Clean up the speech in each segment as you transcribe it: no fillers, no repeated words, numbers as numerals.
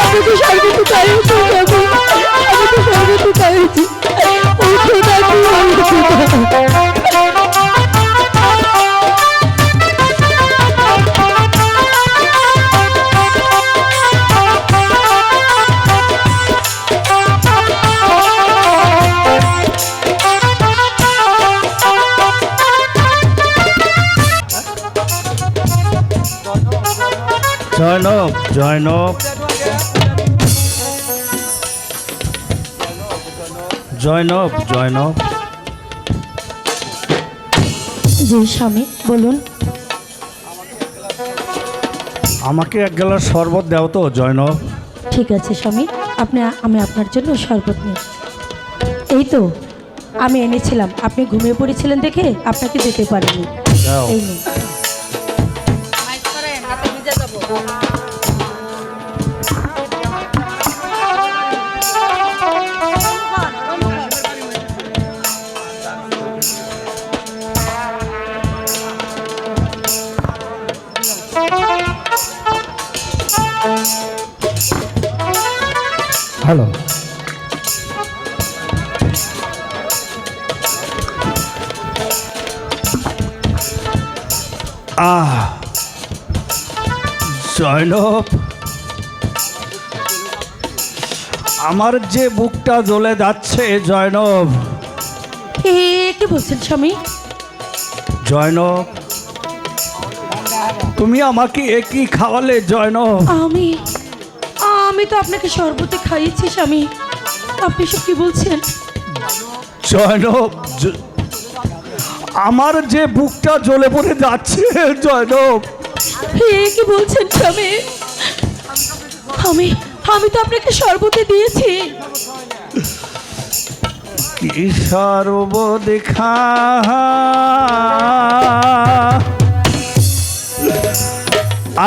আমি তো সর্বতোকাই হয়েছি স্বামী, আমি তো সর্বতোকাই হয়েছি। ও খোদা, কি হলো খোদা? জয়নব, জয়নব, জয়নব, জয়নব। জি স্বামী, বলুন। আমাকে এক গ্লাস শরবত দাও তো জয়নব। ঠিক আছে স্বামী, আমি আপনার জন্য শরবত নিই। এই তো আমি এনেছিলাম, আপনি ঘুমিয়ে পড়েছিলেন দেখে আপনাকে যেতে পারিনি। দাও। এই নিন। হ্যালো। জয়নব, আমার যে বুকটা জ্বলে যাচ্ছে জয়নব। কি বলছেন স্বামী? জয়নব, তুমি আমাকে একই খাওয়ালে জয়নব। আমি তো আপনাকে শরবতে খাইয়েছি স্বামী, আপনি সব কি বলছেন? জয়নব, আমার যে বুকটা জ্বলে পড়ে যাচ্ছে জয়নব। কি বলছেন স্বামী? আমি তো আপনাকে শরবতে দিয়েছি। কি সর্ব দেখা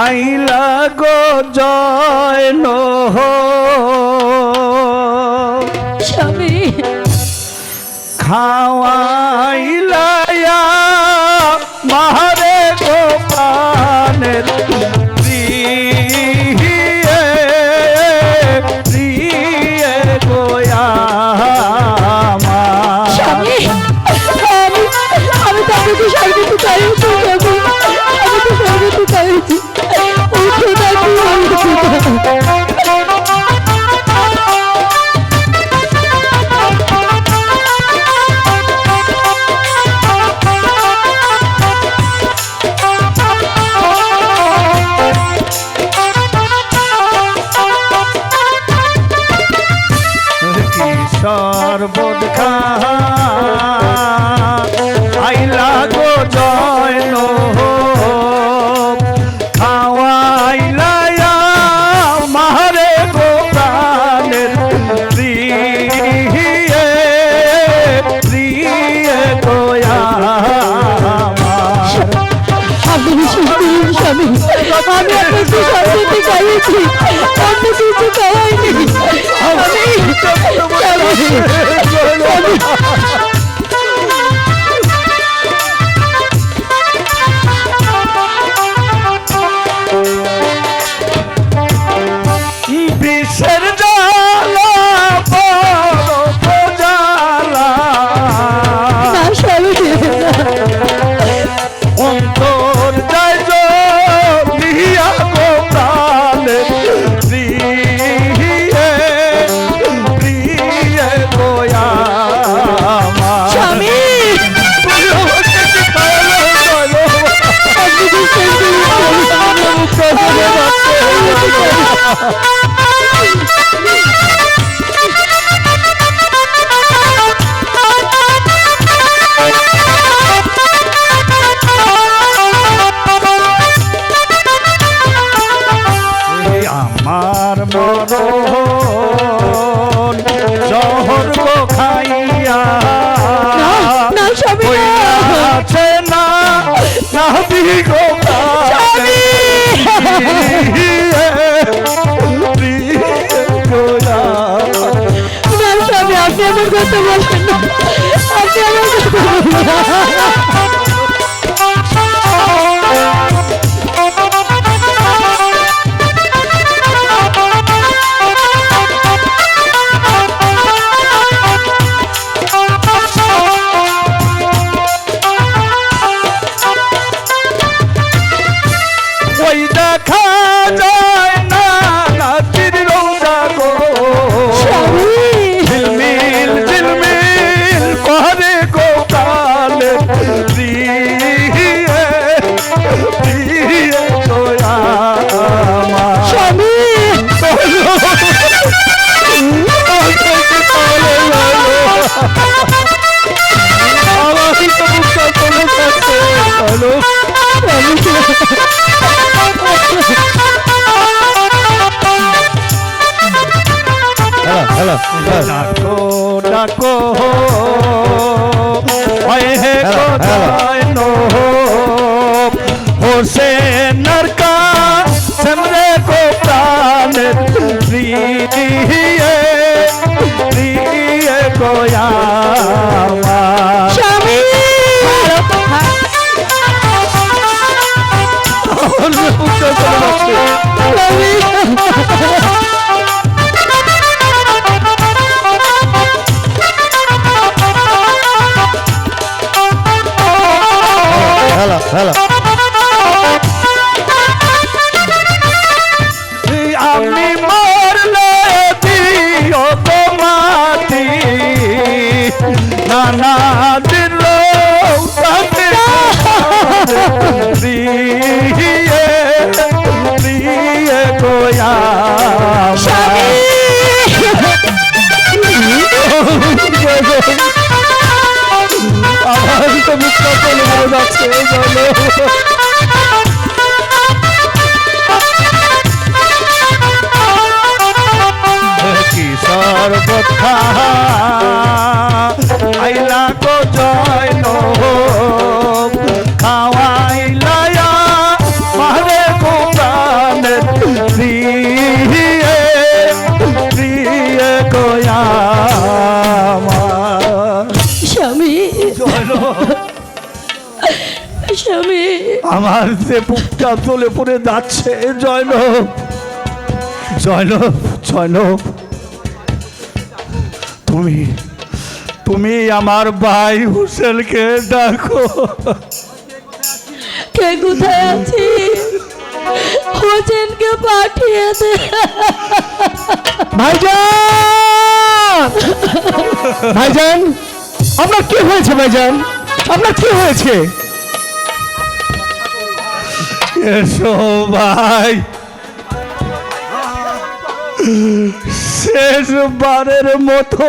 আইলা গো জয়নব, স্বামী খাওয়াইলা মারে গো প্রাণের প্রিয়ে প্রিয়ে গোয়া। স্বামী, আমি তো আপনাকে শরবতে খাইয়েছি স্বামী, আমি তো শরবতে খাইয়েছি। ও খোদা, কি হলো খোদা? শরবত খা আইলা গো জয়নব, খাওয়াইলা মারে গো প্রাণের প্রিয়ে প্রিয়ে গোয়া। আপনি স্বামী, আমি আপনাকে শরবতে খাইয়েছি, অন্য কিছু খাওয়াইনি। বিষের জ্বালা বরফ জ্বালা অন্তর যায় জ্বলিয়া গো প্রাণে প্রিয়ে প্রিয়ে গোয়া। স্বামী, আমার মরণ জহর গো খাইয়া আছে না না গো স্বামী, আপনি আমার কথা বলছেন না, আপনি আমার কথা বলছেন না। দেখা যায় না নাচির রোজা গো স্বামী ঝিলমিল ঝিলমিল করে গো প্রাণে প্রিয়ে প্রিয়ে গো আমার স্বামী আমার তো মুখটা চলে যাচ্ছে হ্যালো ডাকো ডাকো ওয়ে হে কোথায় নো হোসেনার কা সামনে কো প্রাণে প্রিয়ে প্রিয়ে গোয়া স্বামী আমি মরলে দিও তো মাটি নানা দিল প্রিয়ে প্রিয়ে গোয়া আমার তো মুখটা চলে মরে যাচ্ছে চলো কি সর্বথা আইলা গো জয়ন খাওয়াইলা মারে গো প্রাণে প্রিয়ে প্রিয়ে গোয়া স্বামী স্বামী আমার যে বুকটা চলে পড়ে যাচ্ছে জয়নব জয়নব জয়নব তুমি তুমি আমার ভাই হুসেনকে ডাকো কে কোথায় আছি হোসেনকে পাঠিয়ে দে ভাইজান ভাইজান আপনার কি হয়েছে ভাইজান আপনার কি হয়েছে এসো ভাই শেষবারের মতো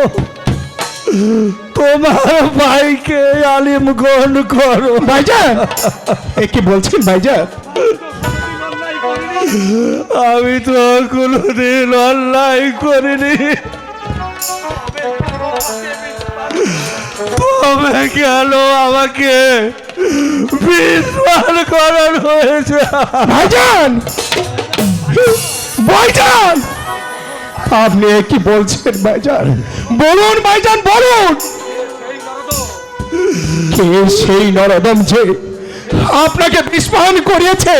তোমার ভাইকে আলিম গ্রহণ করো ভাইজান এ কি বলছেন ভাইজান আমি তো কোনোদিন অন্যায় করিনি তবে কেন আমাকে বিশ্বাস করানো হয়েছে ভাইজান ভাইজান আপনি এ কি বলছেন ভাইজান বলুন ভাইজান বলুন কে সেই নরদম যে আপনাকে বিস্ফোরণ করিয়েছে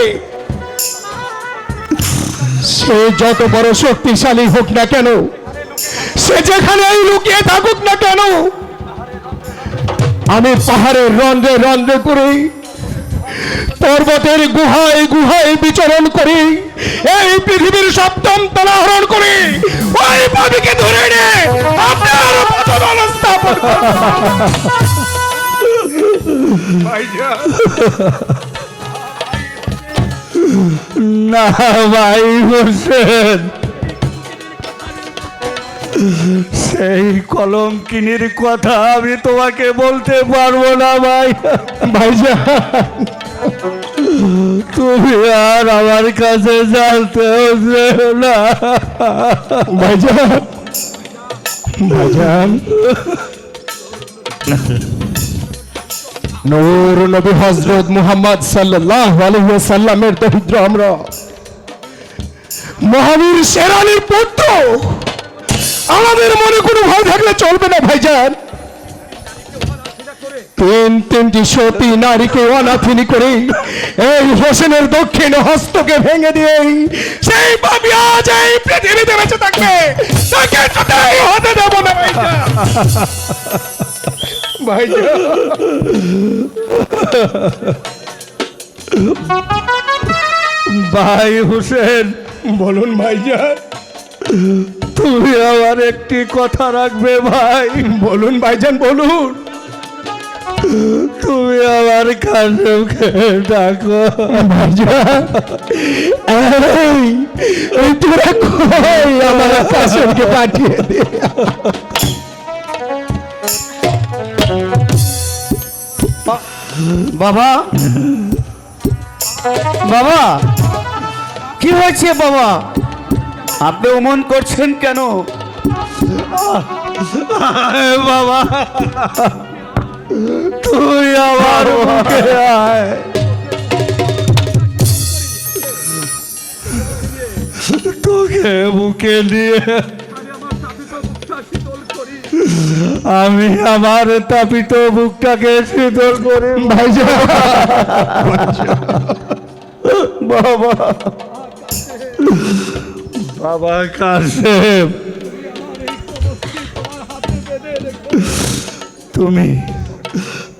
সে যত বড় শক্তিশালী হোক না কেন সে যেখানেই লুকিয়ে থাকুক না কেন আমি পাহাড়ের রন্ধ্রে রন্ধ্রে করে পর্বতের গুহায় গুহায় বিচরণ করি এই পৃথিবীর সপ্তম তলা হরণ করি ওই পাপিকে ধরে এনে আপনার পতন স্থাপন না ভাই হোসেন সেই কলঙ্কিনীর কথা আমি তোমাকে বলতে পারবো না ভাই ভাইজান তুমি আর আমার কাছে জানতে হচ্ছে না ভাইজান ভাইজান নূর নবী হযরত মুহাম্মদ সাল্লাল্লাহু আলাইহি ওয়াসাল্লামের দরিদ্র আমরা মহাবীর শেরানির পুত্র আমাদের মনে কোনো ভয় থাকলে চলবে না ভাইজান তিনটি সতী নারীকে অনাথিনী করে এই হোসেনের দক্ষিণ হস্তকে ভেঙে দিয়ে সেই পাপী আজ এই পৃথিবীতে বেঁচে থাকবে তাকে কোথায় হতে দেব না ভাইজান ভাই হোসেন, বলুন ভাইজান। তুমি আমার একটি কথা রাখবে ভাই। বলুন ভাইজান, বলুন। তুমি আমার কাশেমকে ডাকো। এই তোরা কই আমার কাশেমকে পাঠিয়ে দে। বাবা, বাবা, কি হয়েছে বাবা? আপনি অমন করছেন কেন? বাবা, তুই আমার বুকে আয়। তোকে বুকে নিয়ে আমি আমার তাপিত বুকটাকে শীতল করে বাবা। বাবা কাশেম,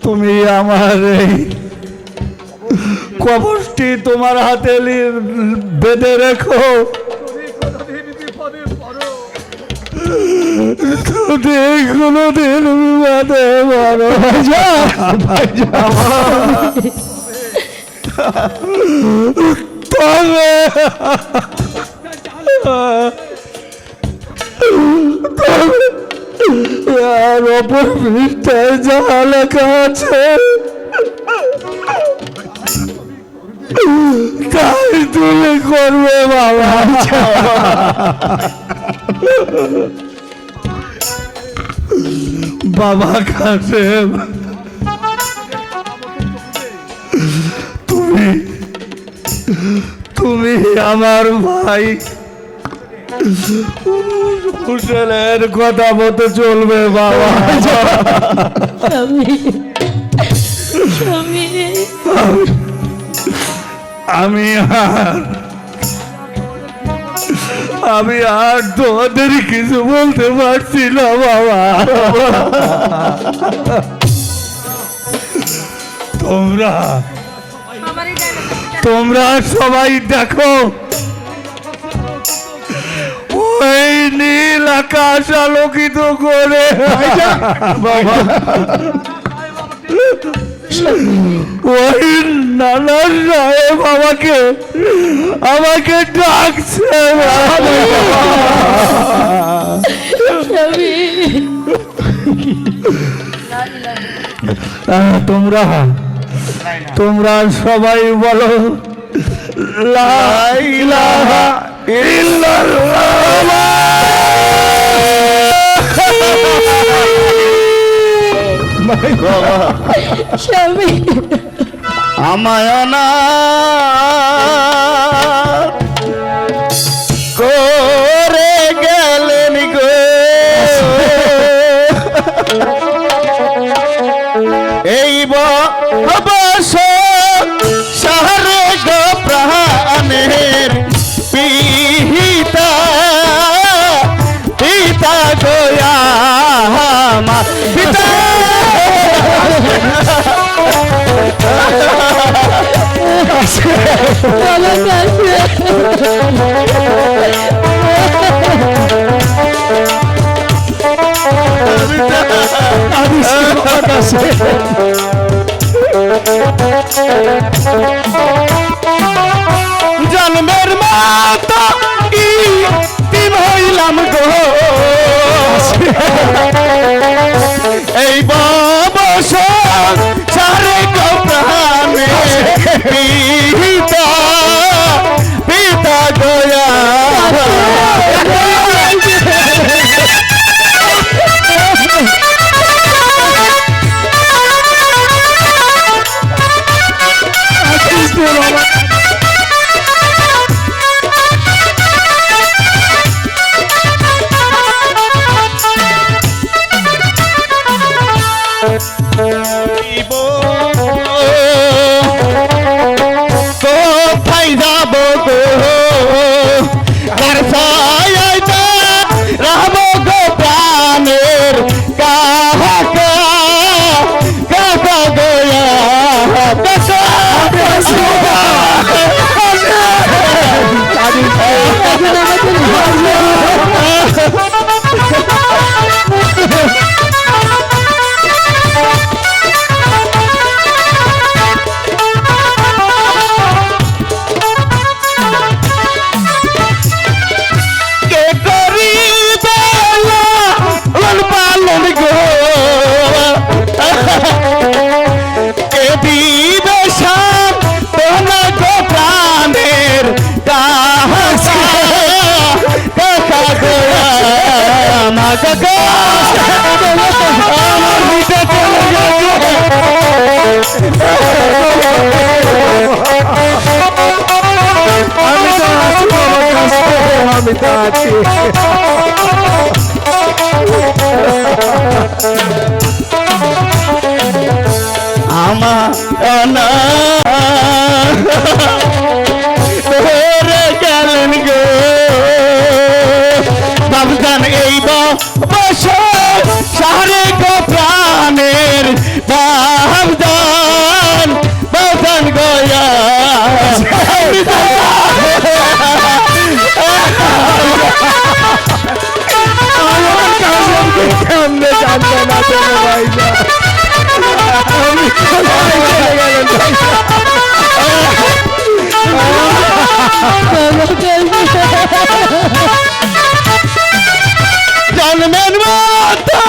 তুমি আমার এই কবরটি তোমার হাতে বেঁধে রেখো। কোনোদিন বিবাদে বড় তবে আর অপর পৃষ্ঠায় যা লেখা আছে তাই তুমি করবে বাবা। বাবা কাশেম, তুমি আমার ভাই হুসেনের কথা মতো চলবে বাবা। স্বামী, স্বামী, আমি আর তোমাদের কিছু বলতে পারছি না বাবা। তোমরা সবাই দেখো, ওই নীল আকাশ আলোকিত করে বাবা ওই নানা সাহেব আমাকে ডাকছে। স্বামী, তোমরা সবাই বলো লা ইলাহা ইল্লাল্লাহ। স্বামী, আমায় না করে গেলেন গো, এই বস শহরে গো প্রাণের পিতা পিতা গোয়া পিতা। বাবা জন্মের মাতা কি হইলাম গো, এই বস সারে গো প্রাণে পিতা পিতা গোয়া। তো আছি। আমার গেলেন গো বাবজান এই বছর সারে গো প্রাণের বাবজান বাবজান গয়া কেমনে জানবে না চলো ভাইজান, আমি কোথায় চলে গেলেন জন্মের মাতা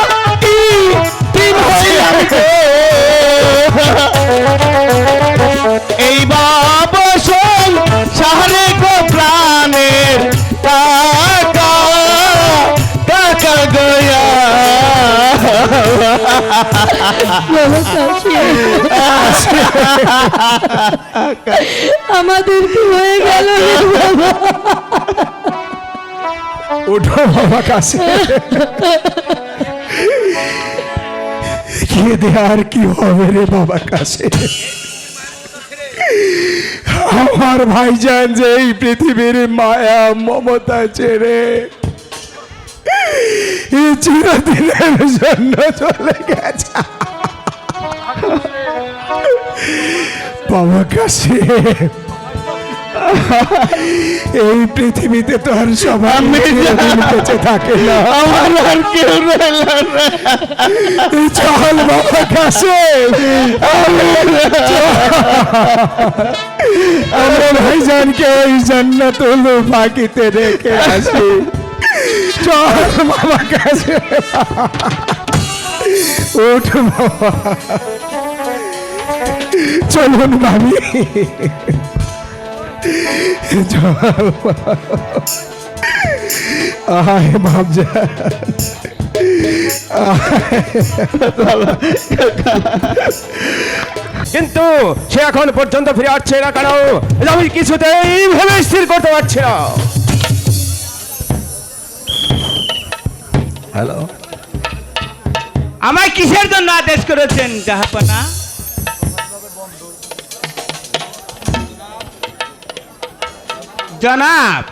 এই বাবসন সারে গো প্রাণের কাকা কাকা গয়া আমাদের কি হয়ে গেল রে বাবা? ওঠো বাবা কাছে, গিয়ে দে আর কি হবে রে বাবার কাছে। আমার ভাইজান যে এই পৃথিবীর মায়া মমতা ছেড়ে এই চিরদিনের জন্য চলে গেছে বাবার কাছে। এই পৃথিবীতে তো আর সবাই বেঁচে থাকে না, আমার আর কেউ রইল না। চল বাবা কাছে, আমরা ভাইজানকে ওই জান্নাতুল বাকিতে রেখে আসি। চল বাবা কাছে, ওঠ বাবা, চলুন ভাবি, আয় ভাবজা, কিন্তু সে এখন পর্যন্ত ফিরে আসছে না কেন আমি কিছুতেই ভেবে স্থির করতে পারছি না। হ্যালো, আমায় কিসের জন্য আদেশ করেছেন জাহাপনা? জনাব,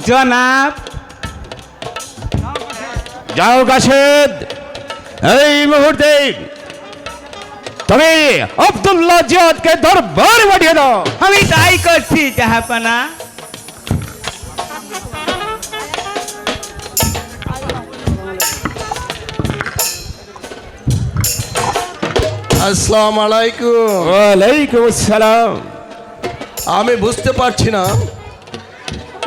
জনাব, যাও কাশেদ, এই মুহূর্তে তুমি আব্দুল্লাহ জিয়াদকে দরবার পাঠিয়ে দাও। আমি তাই করছি জাহাপনা। আসসালামু আলাইকুম। ওয়ালাইকুম আসসালাম। আমি বুঝতে পারছি না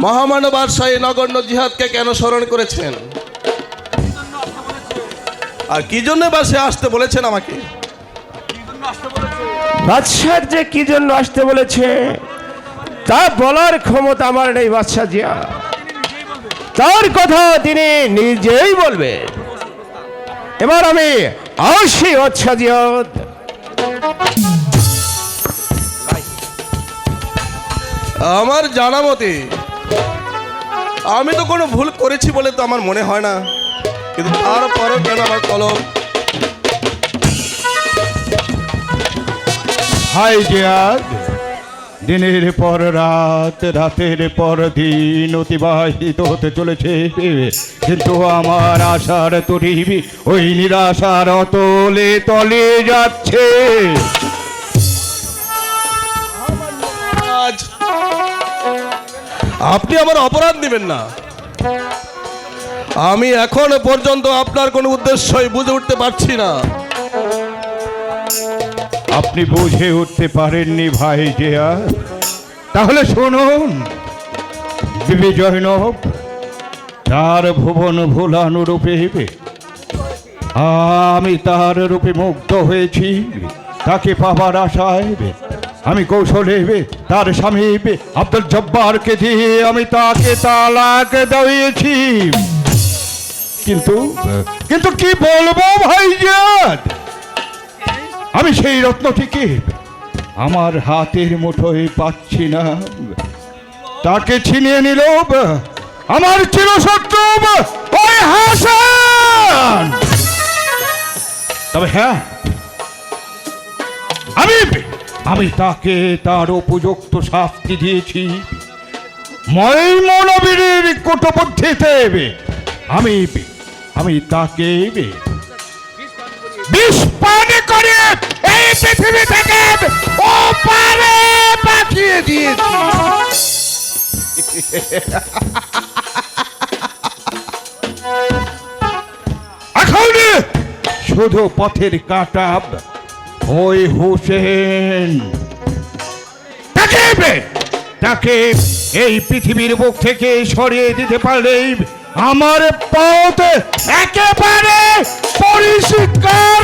মহামানব বাদশাহ এই নগণ্য জিহাদকে কেন স্মরণ করেছেন, আর কি জন্য বা সে আসতে বলেছেন আমাকে? বাদশাহ যে কি জন্য আসতে বলেছে তা বলার ক্ষমতা আমার নেই বাদশাহ জিয়া, তার কথা তিনি নিজেই বলবেন। এবার আমি আসি বাদশাহ জিয়াদ। আমার জানা মতে আমি তো কোনো ভুল করেছি বলে তো আমার মনে হয় না, কিন্তু তারপরও কেন আমার কলম? হাই জিয়াদ, দিনের পর রাত, রাতের পর দিন অতিবাহিত হতে চলেছে, কিন্তু আমার আশার তরি ওই নিরাশার অতলে তলে যাচ্ছে। আজ আপনি আমার অপরাধ নেবেন না। আমি এখনো পর্যন্ত আপনার কোনো উদ্দেশ্যই বুঝে উঠতে পারছি না। আপনি বুঝে উঠতে পারেননি ভাই জিয়াদ? তাহলে শুনুন, বিবি জয়নব তার ভুবন ভুলানো রূপে আমি তার রূপে মুগ্ধ হয়েছি, তাকে পাবার আশায় আমি কৌশলে তার স্বামী আব্দুল জব্বারকে দিয়ে আমি তাকে তালাক দিয়েছি। কিন্তু কিন্তু কি বলবো ভাইজান, আমি সেই রত্নটিকে আমার হাতের মুঠোয় পাচ্ছি না, তাকে ছিনিয়ে নিল আমার চিরশত্রু ওই হাসান। তবে হ্যাঁ, আমি তাকে তার উপযুক্ত শাস্তি দিয়েছি। ময়মনবীরের কূটবুদ্ধিতে আমি তাকে বিষ পান করে এই পৃথিবী থেকে ওপারে পাঠিয়ে দিয়েছি। এখন শুধু পথের কাঁটা ওই হোসেন, তাকে এই পৃথিবীর বুক থেকে সরিয়ে দিতে পারলেই আমার পথ একেবারে পরিষ্কার।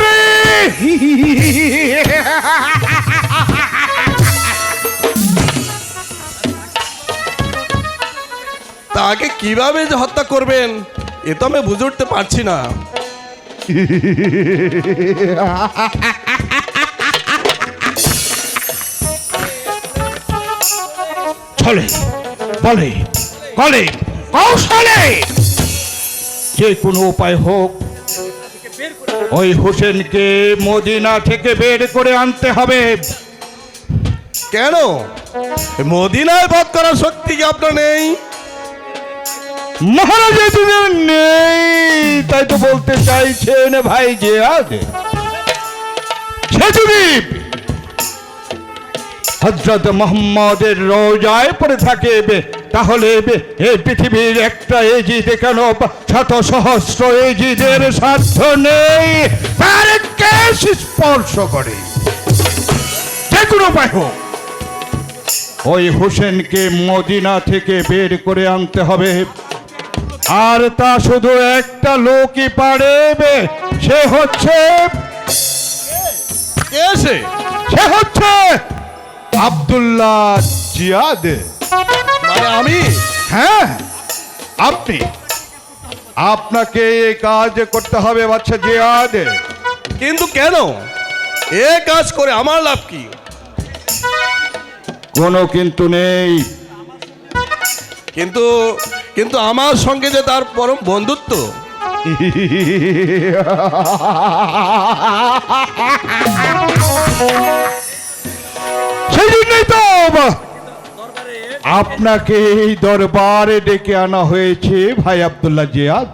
তাকে কিভাবে যে হত্যা করবেন এ তো আমি বুঝে উঠতে পারছি না। ছলে বলে কলে কৌশলে যে কোনো উপায় হোক ওই হোসেনকে মদিনা থেকে বের করে আনতে হবে। কেন মদিনায় বধ করার শক্তি কি আপনার নেই? মহারাজা দিনের নেই তাই তো বলতে চাইছেন ভাই জিয়াদ। সে যদি হযরত মুহাম্মদের রওজায় পড়ে থাকে তাহলে এই পৃথিবীর একটা এজিদে কেন শত সহস্র এজিদের সাধ্য নেই তার কেশ স্পর্শ করে। যে কোনো উপায় হোক ওই হোসেনকে মদিনা থেকে বের করে আনতে হবে। আর তা শুধু একটা লোকই পারে, সে হচ্ছে আব্দুল্লাহ জিয়াদ। মানে আমি? হ্যাঁ আপনি, আপনাকে এই কাজ করতে হবে বাদশা জিয়াদ। কিন্তু কেন? এ কাজ করে আমার লাভ কি? কোনো কিন্তু নেই। কিন্তু কিন্তু আমার সঙ্গে যে তার পরম বন্ধুত্ব। সেই জন্যই তো আপনাকে এই দরবারে ডেকে আনা হয়েছে ভাই আব্দুল্লাহ জিয়াদ।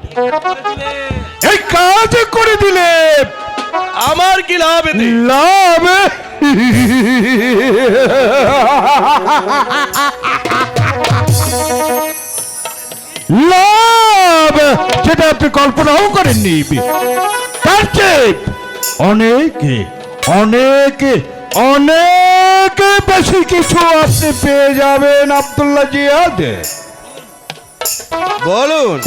এই কাজ করে দিলে আমার কি লাভ এতে? লাভ লাভ যেটা আপনি কল্পনাও করেননি। তার চেয়ে অনেকে অনেকে অনেক বেশি কিছু আপনি পেয়ে যাবেন আব্দুল্লাহ জিয়াদ। বলুন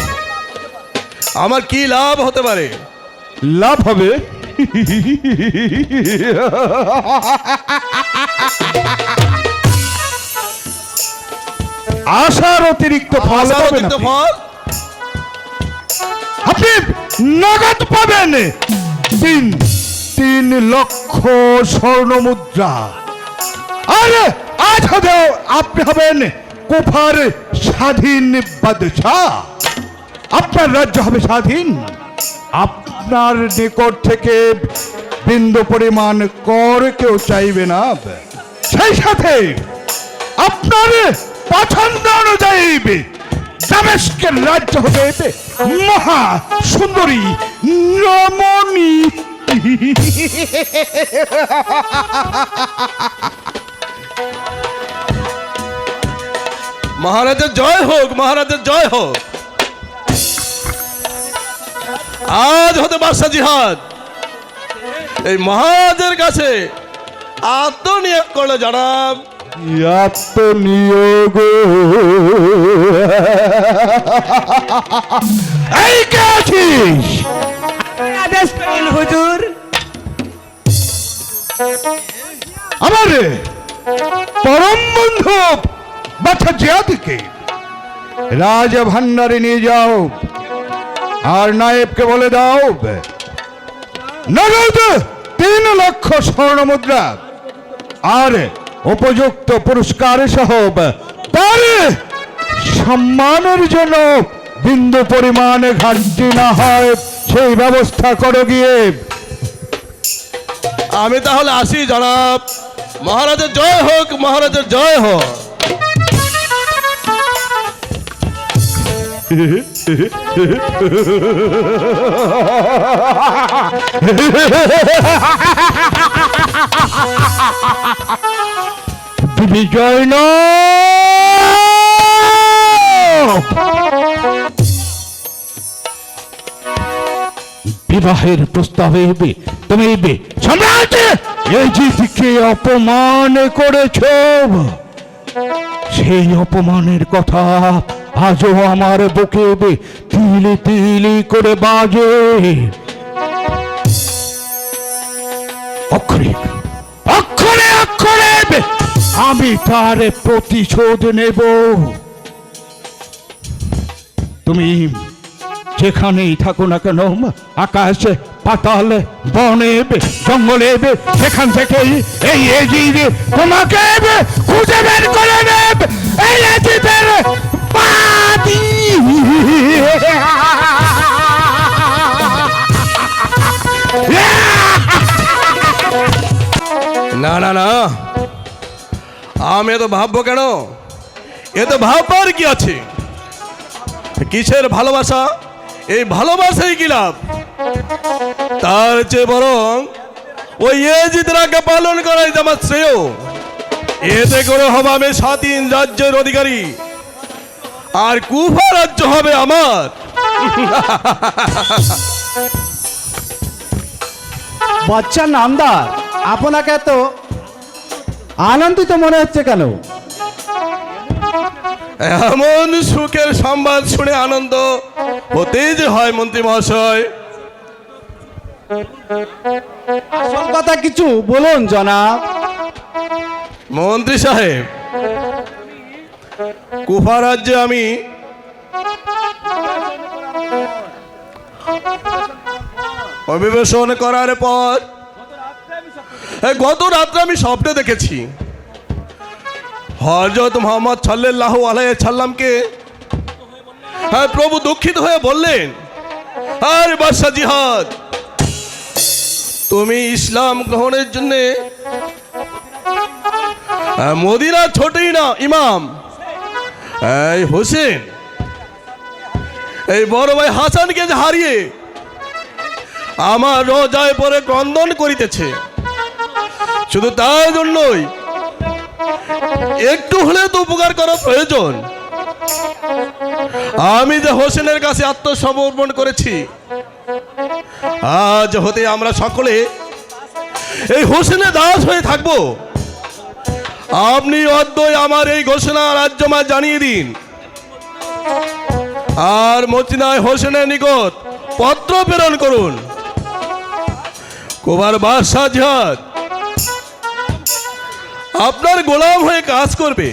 আমার কি লাভ হতে পারে? লাভ হবে আশার অতিরিক্ত ফল আশার পাবেন অতিরিক্ত আপনি। ফল? আপনি নগদ পাবেন 3 লক্ষ স্বর্ণ মুদ্রা। আরে আজ হতে আপনি হবেন কুফার স্বাধীন বাদশাহ। আপনার রাজ্য হবে স্বাধীন। আপনার নিকট থেকে বিন্দু পরিমাণ কর কেউ চাইবে না। সেই সাথে আপনার পছন্দ অনুযায়ী দামেস্কের রাজ্য হবে মহা সুন্দরী রমণী। মহারাজের জয় হোক, মহারাজের জয় হোক। আজ হতে বাদশা জিহাদ এই মহারাজের কাছে আত্মনিয়োগ করলো জনাব। আত্মনিয়োগ এই কে আছিস? আদেশ করেন হুজুর। আমার পরম বন্ধু বাদশা জিয়াদকে রাজ ভান্ডারে নিয়ে যাও আর নায়েবকে বলে দাও নগদ 3 লক্ষ স্বর্ণ মুদ্রা আর উপযুক্ত পুরস্কার সহ তার সম্মানের জন্য বিন্দু পরিমাণ ঘাটতি না হয় সেই ব্যবস্থা করো গিয়ে। আমি তাহলে আসি জনাব। মহারাজের জয় হোক, মহারাজের জয় হোক। বিজয় ন বিবাহের প্রস্তাবে তুমি সম্রাট এই জিতকে অপমান করেছ, সেই অপমানের কথা আজও আমার বুকে তিলি তিলি করে বাজে। অক্ষরে অক্ষরে অক্ষরে আমি তার প্রতিশোধ নেব। তুমি যেখানেই থাকো না কেন, আকাশ পাতাল বনে জঙ্গলে, সেখান থেকেই এই এজিদ তোমাকে খুঁজে বের করে নেব। এই এজিদের পাতি না না না, আমি এত ভাববো কেন? এ তো ভাববার কি আছে? কিসের ভালোবাসা? এই ভালোবাসাই কি লাভ? তার চেয়ে বরং ওই এজিদরাকে পালন করাই আমার শ্রেয়। এতে করে হবে আমি স্বাধীন রাজ্যের অধিকারী, আর কুফা রাজ্য হবে আমার। বাচ্চা নামদার, আপনাকে এত আনন্দিত মনে হচ্ছে কেন? এমন সুখের সংবাদ শুনে আনন্দ হতেই যে হয় মন্ত্রী মহাশয়। আসল কথা কিছু বলুন জনাব। মন্ত্রী সাহেব, কুফা রাজ্যে আমি অভিবেশন করার পর গত রাত্রে আমি স্বপ্নে দেখেছি হযরত মুহাম্মদ সাল্লাল্লাহু আলাইহি সাল্লামকে প্রভু দুঃখিত হয়ে বললেন, আরে বাদশাহ জিহাদ, তুমি ইসলাম গ্রহণের জন্য মদিনা ছোটই না ইমাম এই হোসেন, এই বড় ভাই হাসানকে যে হারিয়ে আমার রোজায় পরে ক্রন্দন করিতেছে, শুধু তার জন্যই একটু হলে তো উপকার করা প্রয়োজন। আমি যে হোসেনের কাছে আত্মসমর্পণ করেছি, আজ হতে আমরা সকলে এই হোসেনের দাস হয়ে থাকবো। আপনি অদ্যই আমার এই ঘোষণা রাজ্যমা জানিয়ে দিন, আর মদিনায় হোসেনের নিকট পত্র প্রেরণ করুন। কুফার বাদশাহ জিহাদ আপনার গোলাম হয়ে কাজ করবে।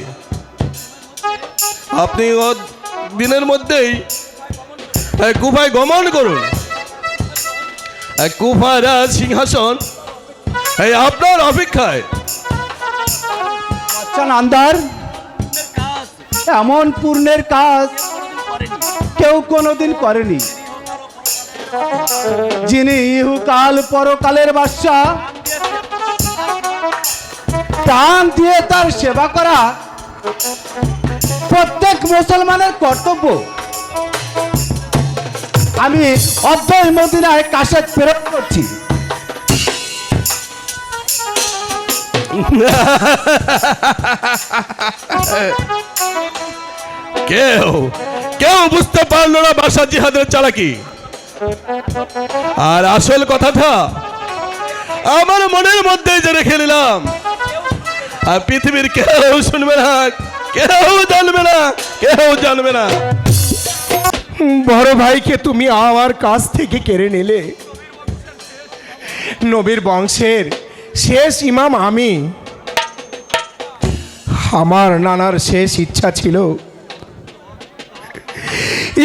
আপনি দিনের মধ্যেই কুফায় গমন করুন। কুফার সিংহাসন এই আপনার অপেক্ষায়। বাচ্চা নামদার, এমন পূর্ণের কাজ কেউ কোনোদিন করেনি। যিনি ইহুকাল পরকালের বাদশা, প্রাণ দিয়ে তার সেবা করা প্রত্যেক মুসলমানের কর্তব্য। আমি অদ্বৈ মদিনায় কাশেদ প্রেরণ করছি। কেউ কেউ বুঝতে পারলো না বাদশাহ জিহাদের চালাকি। আর আসল কথাটা আমার মনের মধ্যে যে রেখে নিলাম, আর পৃথিবীর কেউ শুনবে না, কেউ জানবে না, কেউ জানবে না। বড় ভাইকে তুমি আমার কাছ থেকে কেড়ে নিলে। নবীর বংশের শেষ ইমাম আমি। আমার নানার শেষ ইচ্ছা ছিল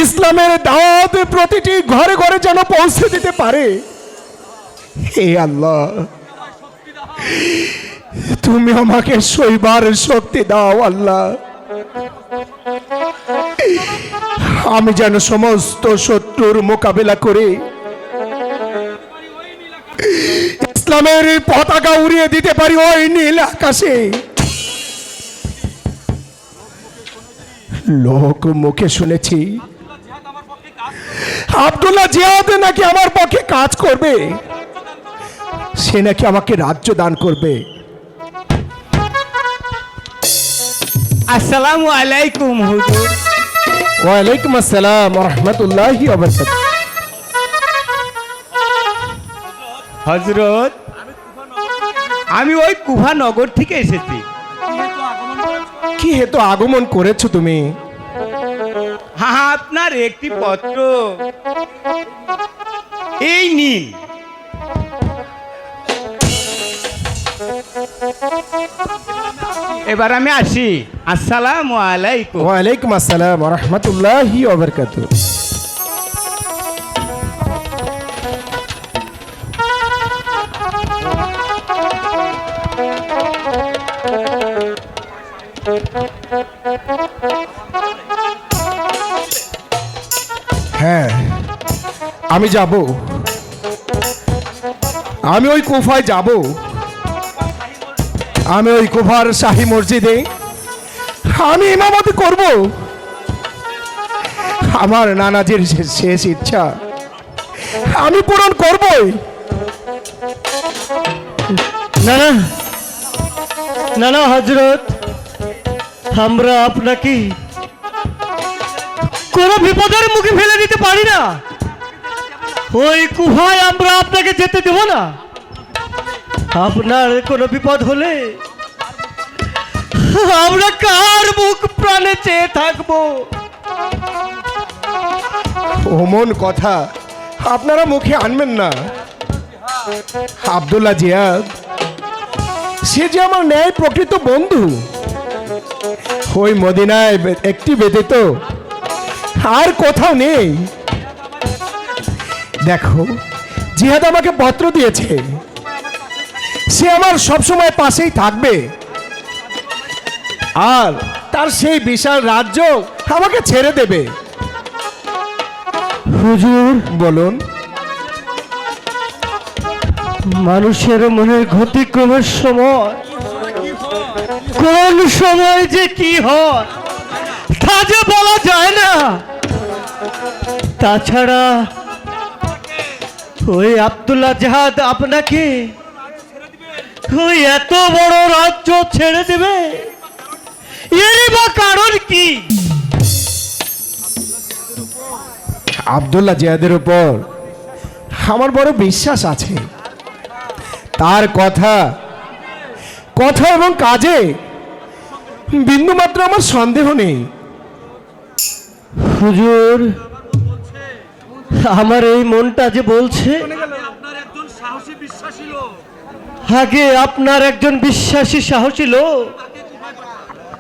ইসলামের দাওয়াত প্রতিটি ঘরে ঘরে যেন পৌঁছে দিতে পারে। হে আল্লাহ, তুমি আমাকে সইবার শক্তি দাও আল্লাহ। আমি যেন সমস্ত শত্রুর মোকাবেলা করে ইসলামের পতাকা উড়িয়ে দিতে পারি ওই নীল আকাশে। লোক মুখে শুনেছি আব্দুল্লাহ জিহাদ নাকি আমার পক্ষে কাজ করবে, সে নাকি আমাকে রাজ্য দান করবে। আসসালামু আলাইকুম হুজুর। ওয়ালাইকুম আসসালাম ওয়া রাহমাতুল্লাহি ওয়া বারাকাতুহু। হযরত, আমি ওই কুফানগর থেকে এসেছি। কি হেতু আগমন করেছো তুমি? হ্যাঁ, আপনার একটি পত্র এই নিন। এবার আমি আসি। আসসালামু আলাইকুম। ওয়ালাইকুম আসসালাম ওয়া রাহমাতুল্লাহি ওয়া বারাকাতুহু। হ্যাঁ, আমি যাব, আমি ওই কুফায় যাব। আমি ওই কুফার শাহী মসজিদে আমি ইমামতি করব। আমার নানাজির শেষ ইচ্ছা আমি পূরণ করবই। না না না না হযরত, আমরা আপনাকে কোনো বিপদের মুখে ফেলে দিতে পারি না। ওই গুহায় আমরা আপনাকে যেতে দেব না। আপনার কোনো বিপদ হলে আমরা কার মুখ প্রাণে চেয়ে থাকবো? ওমন কথা আপনারা মুখে আনবেন না। আব্দুল্লাহ জিয়াদ সে যে আমার ন্যায় প্রকৃত বন্ধু। ওই মদিনায় একটি ব্যতীত আর কোথাও নেই। দেখো, জিহাদ আমাকে পত্র দিয়েছে, সে আমার সবসময় পাশেই থাকবে। আর তার সেই বিশাল রাজ্য আমাকে ছেড়ে দেবে। হুজুর, বলুন। মানুষের মনের গতিক্রমের সময় কোন সময় যে কি হয় তা যে বলা যায় না। তাছাড়া ওই আব্দুল্লাহ জিহাদ আপনাকে ওই এত বড় রাজ্য ছেড়ে দেবে, এরই বা কারণ কি? আব্দুল্লাহ জিয়াদের উপর আমার বড় বিশ্বাস আছে। তার কথা এবং কাজে বিন্দুমাত্র আমার সন্দেহ নেই। হুজুর, আমার এই মনটা যে বলছে আগে আপনার একজন বিশ্বাসী সাহসী লোক,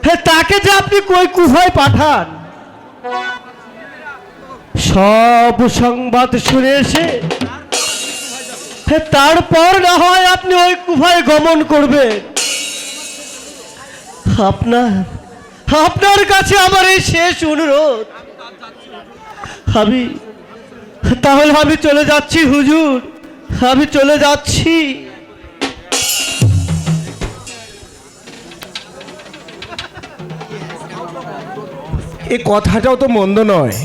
হ্যাঁ, তাকে যে আপনি কই কুফায় পাঠান, সব সংবাদ শুনে এসে হ্যাঁ, তারপর না হয় আপনি ওই কুফায় গমন করবেন। আপনার কাছে আমার এই শেষ অনুরোধ। তাহলে আমি চলে যাচ্ছি হুজুর, আমি চলে যাচ্ছি। এই কথাটাও তো মন্দ নয়,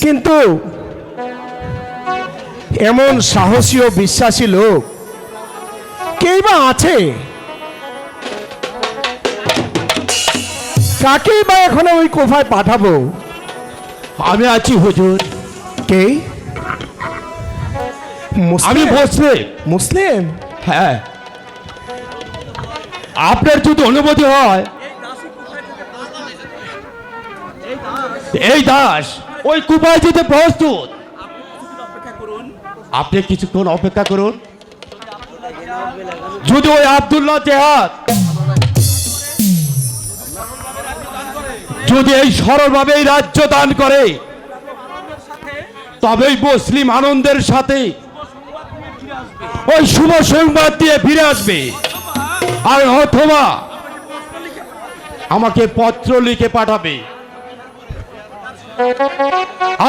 কিন্তু এমন সাহসী ও বিশ্বাসী লোক কেই বা আছে? কাকেই বা এখন ওই কোফায় পাঠাবো? আমি আছি হুজুর। কে? আমি মুসলিম। মুসলিম? হ্যাঁ, আপনার যদি অনুমতি হয়, এই দাস ওই কুফায় যেতে প্রস্তুত। আপনি কিছুক্ষণ অপেক্ষা করুন। যদি ওই আব্দুল্লাহ জিহাদ যদি এই সরলভাবে এই রাজ্য দান করে, তবেই মুসলিম আনন্দের সাথে ওই শুভ সংবাদ দিয়ে ফিরে আসবে। আর অথবা আমাকে পত্র লিখে পাঠাবে।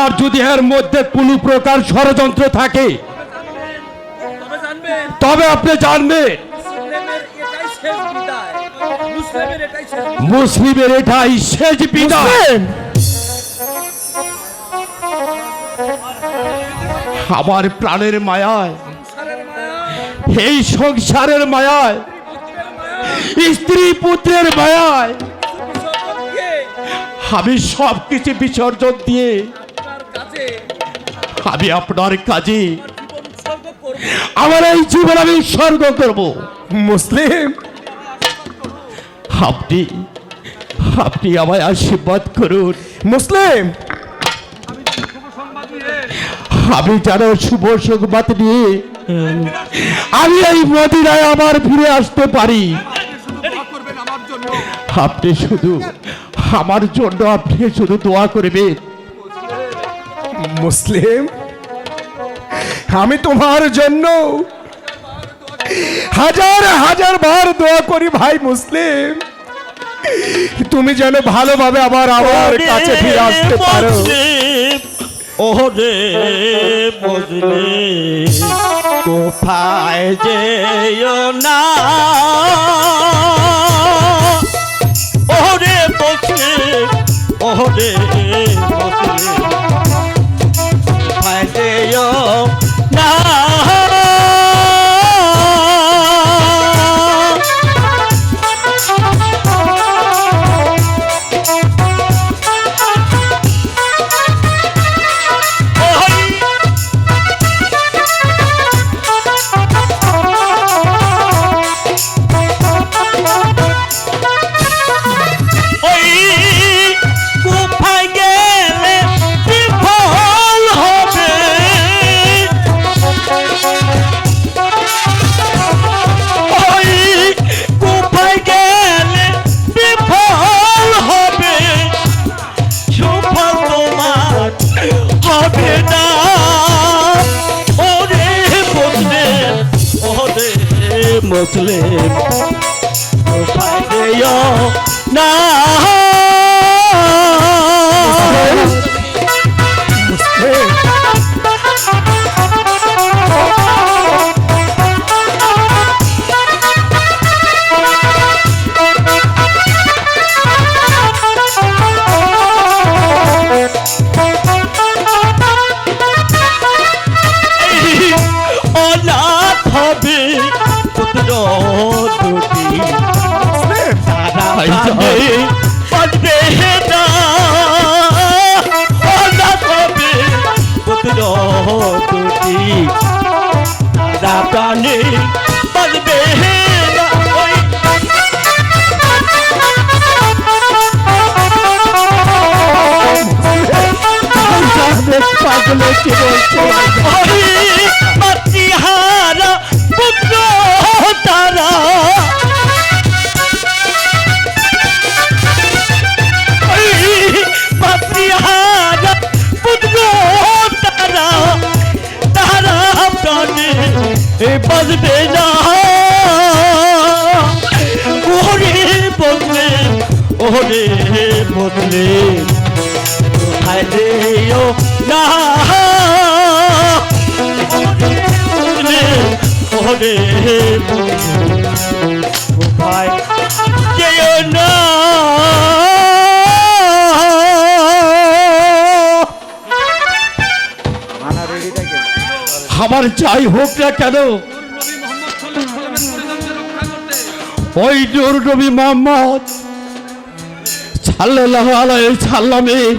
আর যদি এর মধ্যে কোনো প্রকার ষড়যন্ত্র থাকে তবে আপনি জানবেন মুসলিমের এটাই শেষ বিদায়। আমার প্রাণের মায়ায়, এই সংসারের মায়ায়, স্ত্রী পুত্রের মায়ায় আমি সব কিছু বিসর্জন দিয়ে আমি আপনার কাজে আমার এই জীবন আমি উৎসর্গ করব। মুসলিম, আপনি আপনি আমায় আশীর্বাদ করুন। মুসলিম, আমি যেন শুভ সংবাদ নিয়ে আমি এই মদিনায় আবার ফিরে আসতে পারি। আপনি শুধু আমার জন্য আপনি শুধু দোয়া করবেন। মুসলিম, আমি তোমার জন্য হাজার হাজার বার দোয়া করি ভাই মুসলিম, তুমি যেন ভালোভাবে আবার আমার কাছে ফিরে আসতে পারো। ওরে বুঝলে কোথায় যেও না, ওরে বসে ওরে বসলে কোথায় যেও না। মুসলিম কোথায় যেও না। অনাথ হবে পুত্র দুটি, তারা বাঁধবে না। অনাথ হবে পুত্র দুটি, তারা প্রাণে বাঁধবে না। মাতৃহারা পুত্র তারা, মাতৃহারা পুত্র তারা, তারা প্রাণে বাঁচবে না। ওরে বদলে ওরে বদলে কোথায় যেও না। ওরে কোথায় যেও না। আমার যাই হোক না কেন ওই নূর নবী মুহাম্মদ সাল্লাল্লাহু আলাইহি সাল্লামের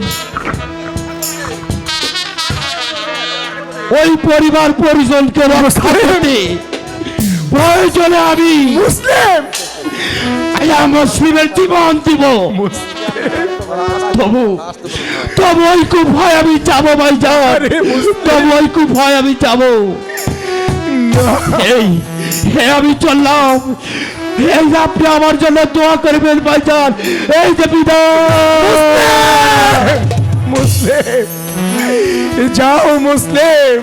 ওই পরিবার পরিজনকে রক্ষা করতে প্রয়োজনে আমি মুসলিম মুসলিমের জীবন দিব। তবু তবু ওই কুফায় আমি যাবো ভাই যান, তবু ওই কুফায় আমি যাবো। এই আমি চললাম, এই যে আপনি আমার জন্য দোয়া করবেন ভাইজান। এই যে বিদায়। মুসলিম, যাও মুসলিম,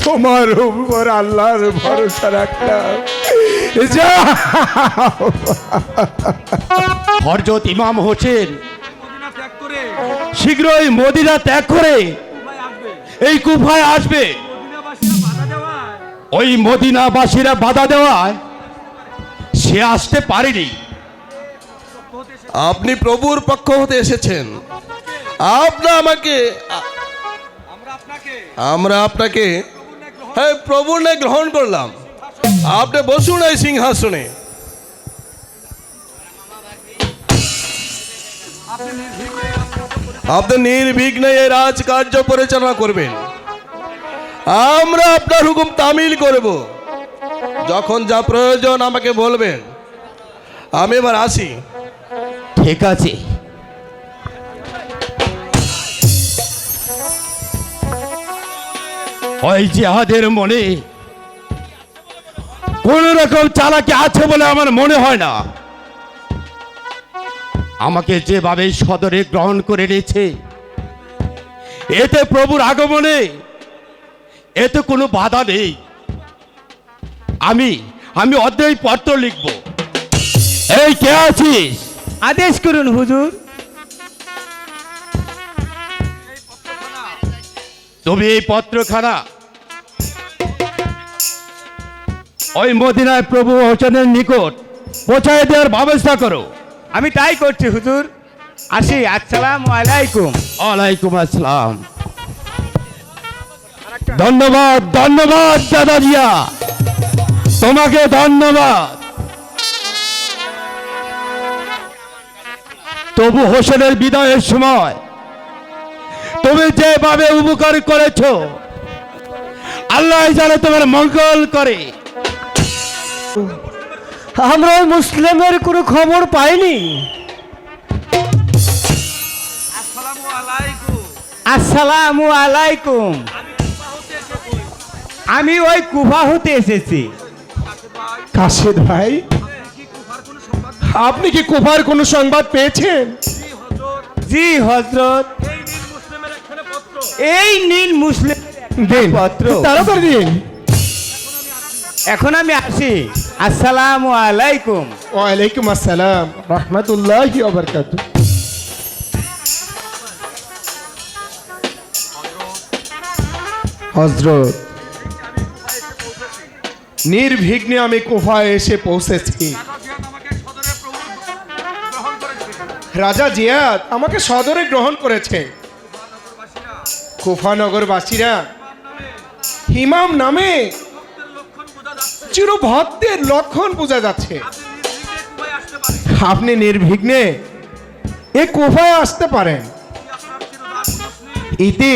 তোমার উপর আল্লাহর ভরসা রাখলাম। যাও। হযরত ইমাম হোসেন শীঘ্রই মদিনা ত্যাগ করে এই কুফায় আসবে। ওই মদিনাবাসীরা বাধা দেওয়ায় সে আসতে পারেনি। আপনি প্রভুর পক্ষ হতে এসেছেন, আমরা আপনাকে হ্যাঁ প্রভুর ন্যায় গ্রহণ করলাম। আপনি বসুন এই সিংহাসনে। আপনি নির্বিঘ্নে এই রাজকার্য পরিচালনা করবেন। আমরা আপনার হুকুম তামিল করব। যখন যা প্রয়োজন আমাকে বলবেন। আমি এবার আসি। ঠিক আছে। ওই জিহাদের মনে কোন রকম চালাকি আছে বলে আমার মনে হয় না। আমাকে যেভাবে সদরে গ্রহণ করে নিয়েছে, এতে প্রভুর আগমনে এতে কোনো বাধা নেই। আমি অধ্যায় পত্র লিখব। এই কে আছিস? আদেশ করুন হুজুর। তুমি এই পত্রখানা ওই মদিনায় প্রভু হোসেনের নিকট পৌঁছায় দেওয়ার ব্যবস্থা করো। আমি তাই করছি হুজুর। আসি, আসসালামু আলাইকুম। ওয়ালাইকুম আসসালাম। ধন্যবাদ, ধন্যবাদ দাদা জিয়া, তোমাকে ধন্যবাদ। তবু হোসেনের বিদায়ের সময় তুমি যেভাবে উপকার করেছো, আল্লাহ জানে তোমার মঙ্গল করে। আমরা ওই মুসলিমের কোনো খবর পাইনি। আসসালামু আলাইকুম। আমি ওই কুফা হতে এসেছি। কাশেদ ভাই, আপনি কি কুফার কোনো সংবাদ পেয়েছেন? জি হযরত, এই নীল মুসলিম দিন, পত্র। তাড়াতাড়ি দিন। এখন আমি আসি। আসসালামু আলাইকুম। ওয়ালাইকুম আসসালাম রহমতুল্লাহি ওয়া বারাকাতুহু। হযরত, নির্বিঘ্নে আমি কুফায় এসে পৌঁছেছি। রাজা জিয়াদ আমাকে সদরে গ্রহণ করেছে। কুফা নগরবাসীরা ইমাম নামে চিরভক্তের লক্ষণ বোঝা যাচ্ছে। আপনি নির্বিঘ্নে এ কুফায় আসতে পারেন। ইতি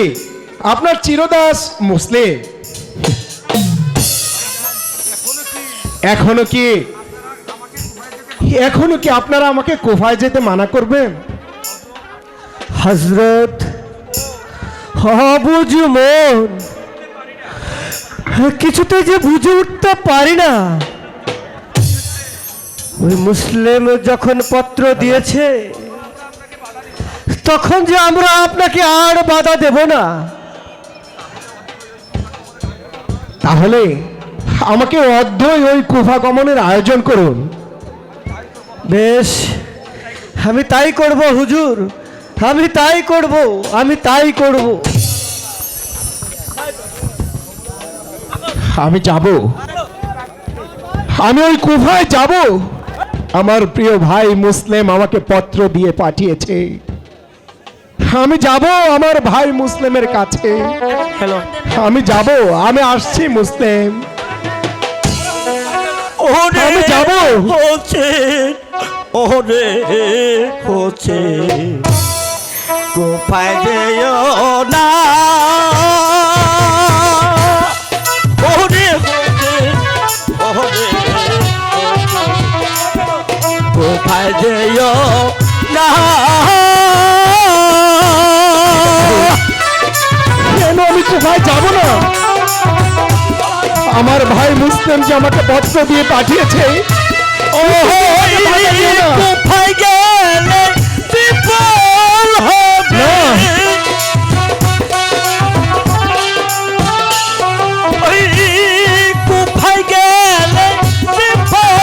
আপনার চিরদাস মুসলিম। এখনো কি আপনারা আমাকে কুফায় যেতে মানা করবেন? হযরত, বুঝু মন, কিছুতে যে বুঝে উঠতে পারি না। ওই মুসলিম যখন পত্র দিয়েছে, তখন যে আমরা আপনাকে আর বাধা দেব না। তাহলে আমাকে অধ্যয় ওই কুফা গমনের আয়োজন করুন। বেশ, আমি তাই করব হুজুর, আমি তাই করব। আমি যাব, আমি ওই কুফায় যাব। আমার প্রিয় ভাই মুসলিম আমাকে পত্র দিয়ে পাঠিয়েছে। আমি যাব আমার ভাই মুসলিমের কাছে। আমি যাব, আমি আসছি মুসলিম, আমি যাব। কোপায় যেও না, কোপায় যেও না। কেন আমি কোথায় যাব না? আমার ভাই মুসলিম যে আমাকে পত্র দিয়ে পাঠিয়েছে। কোথায় গেলে বিফল হবে? কোথায় গেলে বিফল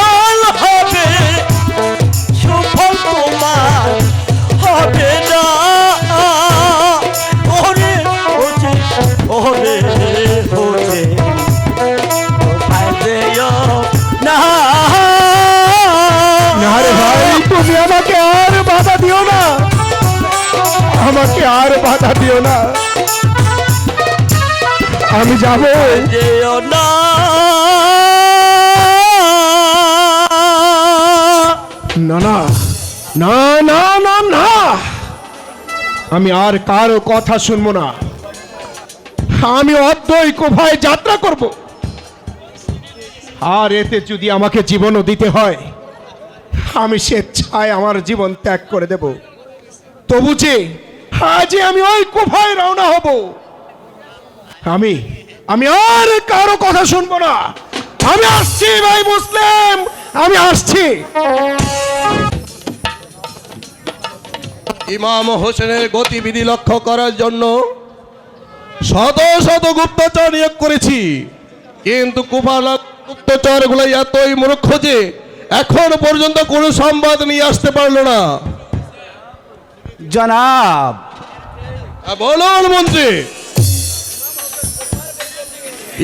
আমাকে আর বাধা দিও না, আমি যাব। যেও না না না না না না না, আমি আর কারো কথা শুনবো না। আমি অদ্বৈ কোভায় যাত্রা করব, আর এতে যদি আমাকে জীবনও দিতে হয় আমি স্বেচ্ছায় আমার জীবন ত্যাগ করে দেব। তবু যে আজই আমি ওই কোভায় রওনা হব। আমি আর কারো কথা শুনবো না। আমি আসছি ভাই মুসলিম, আমি আসছি। ইমাম হোসেনের গতিবিধি লক্ষ্য করার জন্য শত শত গুপ্তচর নিয়োগ করেছি, কিন্তু গুপ্তচর গুলো এতই মূর্খ যে এখন পর্যন্ত কোনো সংবাদ নিয়ে আসতে পারলো না। জনাব, বলুন মন্ত্রী।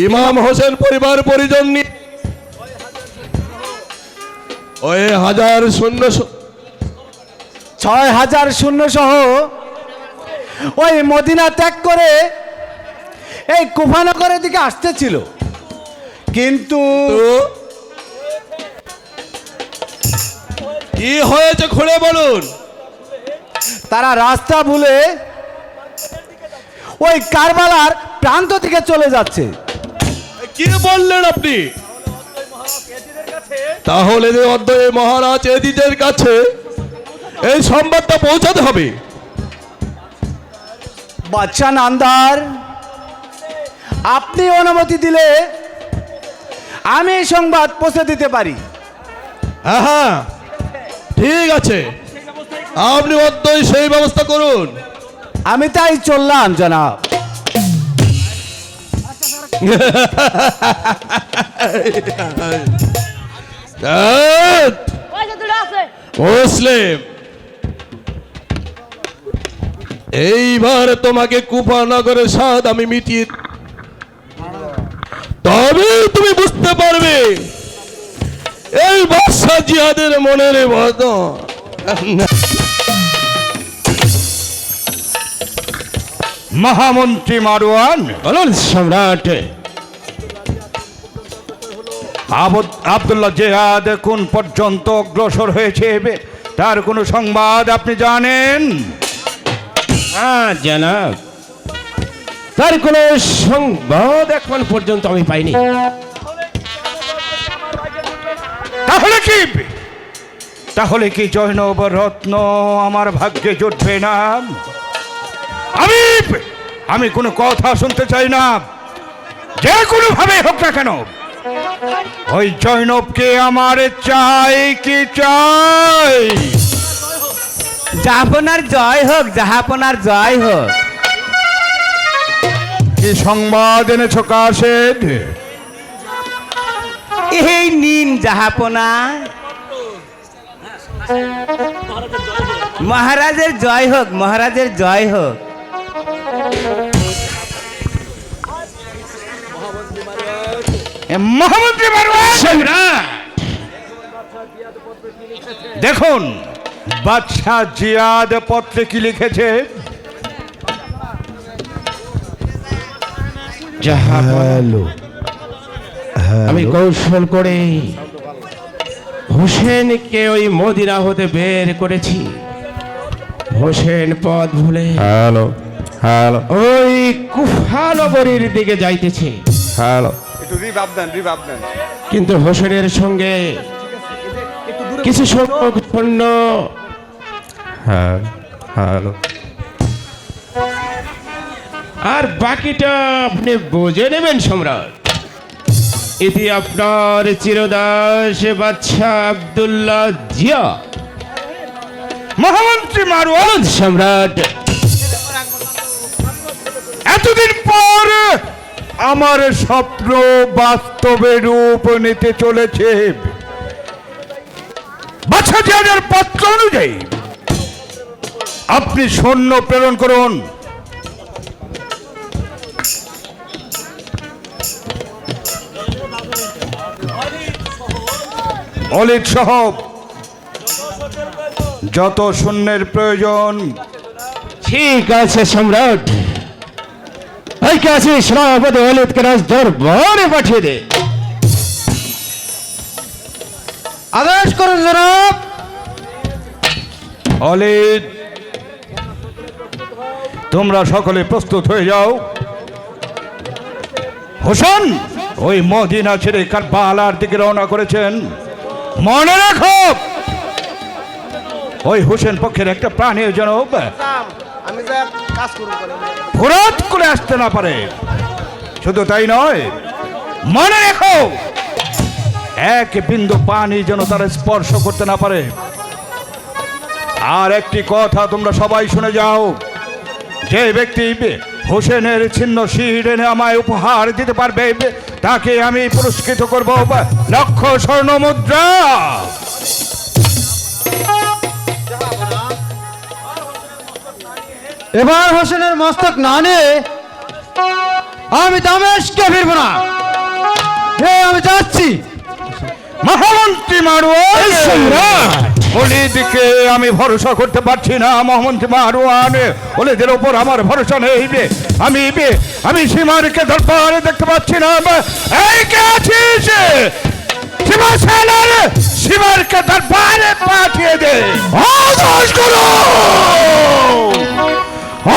ইমাম হোসেন পরিবার পরিজন নিয়ে ওই 1000 সৈন্য 6000 সৈন্য সহ ওই মদিনা ত্যাগ করে এই কুফানগরের দিকে আসতেছিল, কিন্তু কি হয়েছে খুলে বলুন। তারা রাস্তা ভুলে ওই কারবালার প্রান্ত থেকে চলে যাচ্ছে। কি বললেন আপনি? তাহলে যে অদ্বৈ মহারাজ এদিদের কাছে এই সংবাদটা পৌঁছাতে হবে। বাদশা নান্দার, আপনি অনুমতি দিলে আমি এই সংবাদ পৌঁছে দিতে পারি। হ্যাঁ ঠিক আছে, আপনি অদ্বৈ সেই ব্যবস্থা করুন। আমি তাই চললাম জনাব। মুসলিম, এইবার তোমাকে কুফানগরের স্বাদ আমি মিটিয়ে, তবে তুমি বুঝতে পারবে এই বাদশা জিয়াদের মনের বদন। মহামন্ত্রী মারওয়ান, বলুন সম্রাট। আব্দুল্লাহ জিহাদ কোন পর্যন্ত অগ্রসর হয়েছে তার কোনো সংবাদ আপনি জানেন? হ্যাঁ জনাব, তার কোনো সংবাদ এখন পর্যন্ত আমি পাইনি। তাহলে কি জৈনব রত্ন আমার ভাগ্যে জুটবে না? আমি কোনো কথা শুনতে চাই না, যে কোনো ভাবে হোক না কেন ওই জৈনবকে আমার চাই। কি চাই? জাহাপনার জয় হোক, জাহাপনার জয় হোক। কি সংবাদ এনেছো কাশেদ? এই নিন জাহাপনা। মহারাজের জয় হোক, মহারাজের জয় হোক। মহামন্ত্রী মারওয়ান, দেখুন বাদশাহ জিয়াদ পত্রে কি লিখেছে। আমি কৌশল করে হোসেনকে ওই মদিনা হতে বের করেছি। হোসেন পথ ভুলে হ্যালো হ্যালো ওই কুফানগরীর দিকে যাইতেছে। হ্যালো, কিন্তু হোসেনের সঙ্গে কিছু সংখ্যক সৈন্য হ্যাঁ হ্যালো, আর বাকিটা আপনি বুঝে নেবেন সম্রাট। এটি আপনার চিরদাস বাদশা আব্দুল্লাহ জিয়া। মহামন্ত্রী মারওয়ান, সম্রাট, এতদিন পর আমার স্বপ্ন বাস্তবে রূপ নিতে চলেছে। বাদশাহ জিয়াদের পত্র অনুযায়ী আপনি সৈন্য প্রেরণ করুন। অলিদ সহ যত সৈন্যের প্রয়োজন ঠিক আছে সম্রাট, এই কাছে সেনাপতি অলিদকে রাজ দরবারে পাঠিয়ে দে। আদেশ করুন জনাব। অলিদ, তোমরা সকলে প্রস্তুত হয়ে যাও। হোসেন ওই মদিনা ছেড়ে কারবালার দিকে রওনা করেছেন। মনে রাখো, ওই হোসেন পক্ষের একটা প্রাণীও যেন আমি যা কাজ করব ফুরাত করে আসতে না পারে। শুধু তাই নয়, মনে রেখো এক বিন্দু পানি যেন তারা স্পর্শ করতে না পারে। আর একটি কথা তোমরা সবাই শুনে যাও, যে ব্যক্তি হোসেনের ছিন্ন শির এনে আমায় উপহার দিতে পারবে তাকে আমি পুরস্কৃত করব 1,00,000 স্বর্ণ মুদ্রা। এবার হোসেনের মস্তক না নিয়ে আমি দামেশকে ফিরবো না। আমি যাচ্ছি। মহামন্ত্রী মারওয়ান, অলিদকে আমি ভরসা করতে পারছি না। মহামন্ত্রী মারওয়ান, অলিদের ওপর আমার ভরসা নেই। আমি সীমারকে দরবারে দেখতে পাচ্ছি না। এই কে আছিস? সীমা সেনার সীমারকে দরবারে পাঠিয়ে দে। আদেশ করুন,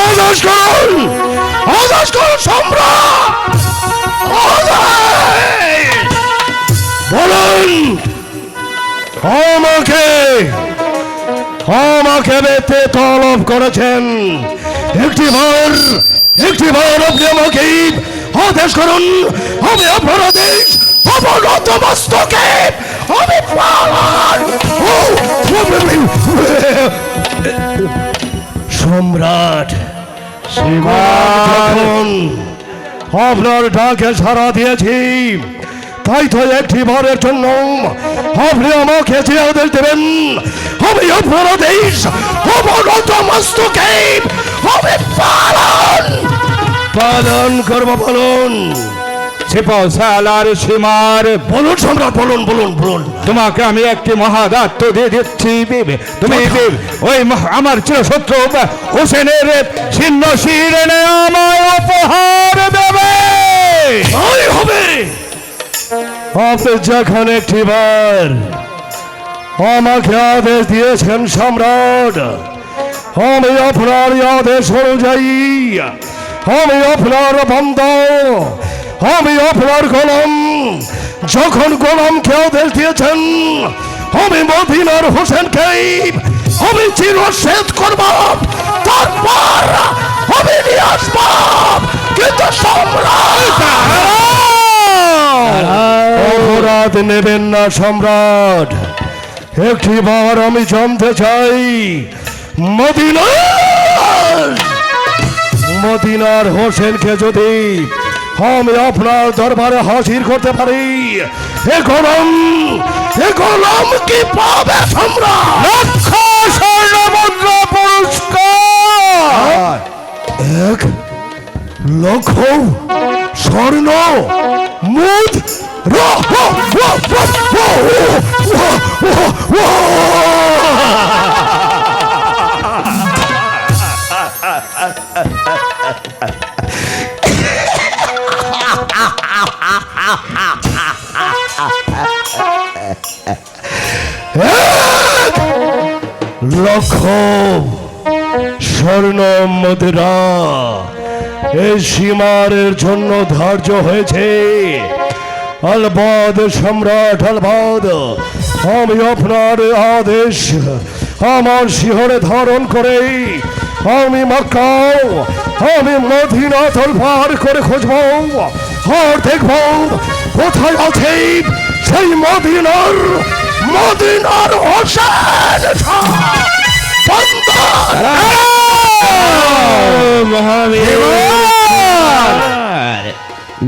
আদেশ করুন, আদেশ করুন সম্রাট। বলুন, আমাকে বেতে তলব করেছেন। একটিবার আপনি আমাকে আদেশ করুন, আমি আপনার আদেশ অবনত মস্তকে আমি পালন। সম্রাট যখন আপনার ডাকে সাড়া দিয়েছি, তাই তো একটি বারের জন্য আপনি আমাকে যে আদেশ দেবেন আমি আপনার আদেশ অবনত মস্তকে আমি পালন করব। বলুন সালার সীমার, বলুন সম্রাট, বলুন বলুন বলুন। তোমাকে আমি একটি মহাদাত্ত দিয়ে দিচ্ছি। তুমি ওই আমার চিরশত্রু হোসেনের ছিন্ন শির এনে আমায় উপহার দেবে। তাই হবে। আপনি যখন একটিবার আমাকে আদেশ দিয়েছেন সম্রাট, আমি আপনার আদেশ অনুযায়ী, আমি আপনার বান্দা, আমি আপনার গোলাম। যখন গোলামকে আদেশ দিয়েছেন, আমি মদিনার হোসেনকে আমি চিরচ্ছেদ করব, তারপর আমি নিয়ে আসব। কিন্তু সম্রাট অপরাধ নেবেন না সম্রাট। একটিবার আমি জানতে চাই, মদিনার হোসেনকে যদি আমি আপনার দরবারে হাজির করতে পারি, এ গোলাম কি পাবে সম্রাট? 1,00,000 স্বর্ণ মুদ্রা পুরস্কার। 1,00,000 স্বর্ণ মুদ্রা। লক্ষ স্বর্ণ মুদ্রা এই সীমারের জন্য ধার্য হয়েছে। আলবাদ সম্রাট, আলবাদ, আমি আপনার আদেশ আমার শিহরে ধারণ করে আমি মক্কা, আমি মদিনা তলবার করে খুঁজব আর দেখব কোথায় আছে সেই মদিনার হোসেন।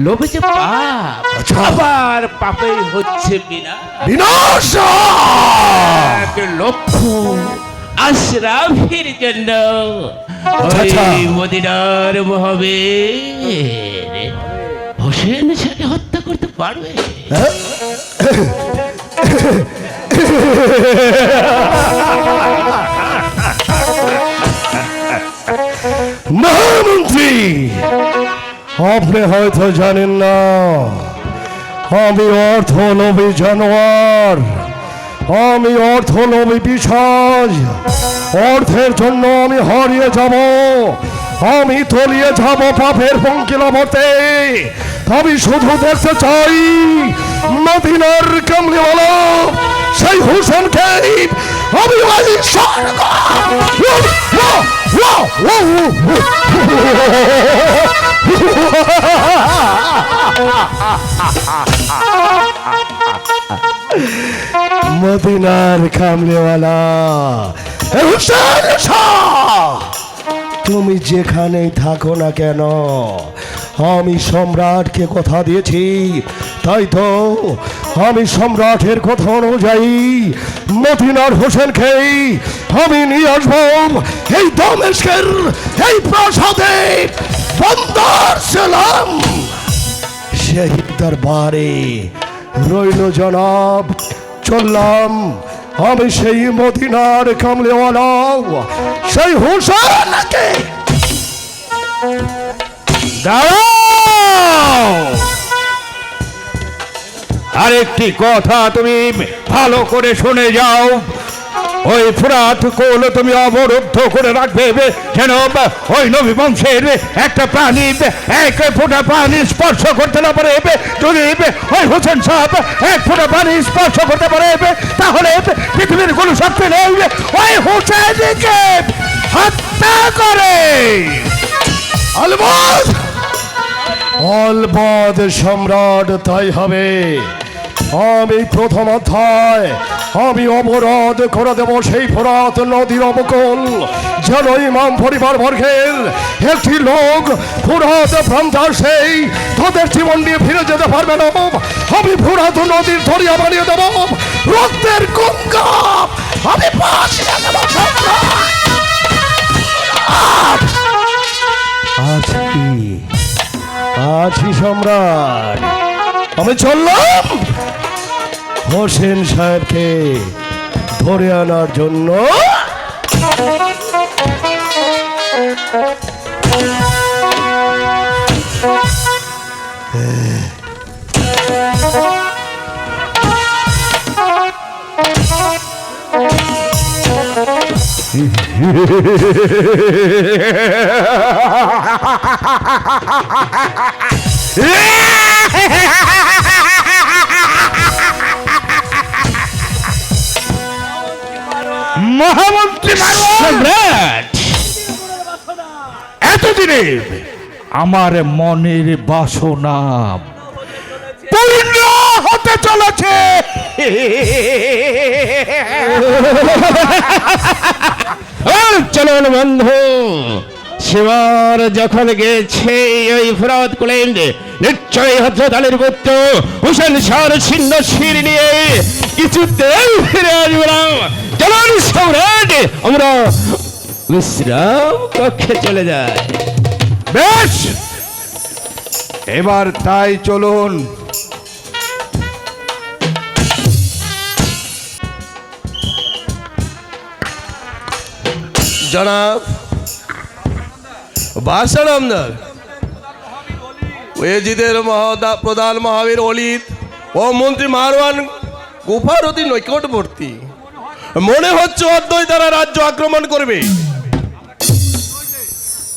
লোভে যে পাপ, আবার পাপেই হচ্ছে বিনাশ। এক লক্ষ্য আশরাফের জন্য ওই মদিনার মহাবীর হোসেন সাথে হত্যা করতে পারবে? মহামন্ত্রী, আপনি হয়তো জানেন না আমি অর্থলোভী জানোয়ার, আমি অর্থলোভী পিশাচ। অর্থের জন্য আমি হারিয়ে যাব, আমি তলিয়ে যাব পাপের পঙ্কিলবতে। আমি শুধু দেখতে চাই মদিনার কামলিওয়ালা সেই হোসেনকে আমি ওই স্বর্গ মদিনার কামলিওয়ালা হোসেন শাহ, তুমি যেখানেই থাকো না কেন, আমি সম্রাটকে কথা দিয়েছি, তাই তো আমি সম্রাটের কথা অনুযায়ী মদিনার হোসেনকে আমি নিয়ে আসবো এই দামেস্কের এই প্রাসাদে বন্দর ছিলাম। শহীদ দরবারে রইল জনাব, চললাম আমি সেই মদিনার কামলিওয়ালা সেই হোসেনকে। দাঁড়াও, আরেকটি কথা তুমি ভালো করে শুনে যাও। ওই ফোরাত কোল তুমি অবরুদ্ধ করে রাখবে, যেন ওই নবী বংশের একটা প্রাণী এক ফোঁটা পানি স্পর্শ করতে না পারে। যদি ওই হোসেন সাহেব এক ফোঁটা পানি স্পর্শ করতে পারে, তাহলে পৃথিবীর কোনো শক্তি নেই ওই হোসেনকে হত্যা করে। আলবদ আলবদ সম্রাট, তাই হবে। আমি প্রথম অধ্যায় আমি অবরোধ করে দেব সেই ফোরাত নদীর অবকল, যেন ইমাম পরিবার বর্গের একটি লোক ফোরাত প্রান্ত সেই তাদের জীবন নিয়ে ফিরে যেতে পারবে না। আমি ফোরাত নদীর দরিয়া বানিয়ে দেব, রক্তের গঙ্গা আমি ভাসিয়ে দেব। আছি সম্রাট, আমি চললাম হোসেন সাহেবকে ধরে আনার জন্য। মহামন্ত্রী সম্রাট, এতদিনে আমার মনের বাসনা পূর্ণ হতে চলেছে। চলুন বন্ধু, সেবার যখন গেছে ওই ফোরাত কোলে নিশ্চয়ই হযরত আলীর পুত্র হোসেন শাহর ছিন্ন শির নিয়ে কিছুতেই ফিরে আসবে না। চলুন সম্রাট, আমরা বিশ্রাম কক্ষে চলে যাই। বেশ, এবার তাই চলুন। জনাব বাদশাহ আমদার, ওয়েজিদের প্রধান মহাবীর অলিদ ও মন্ত্রী মারওয়ান গুফার অতি নৈকটবর্তী, মনে হচ্ছে অদ্বৈ তারা রাজ্য আক্রমণ করবে।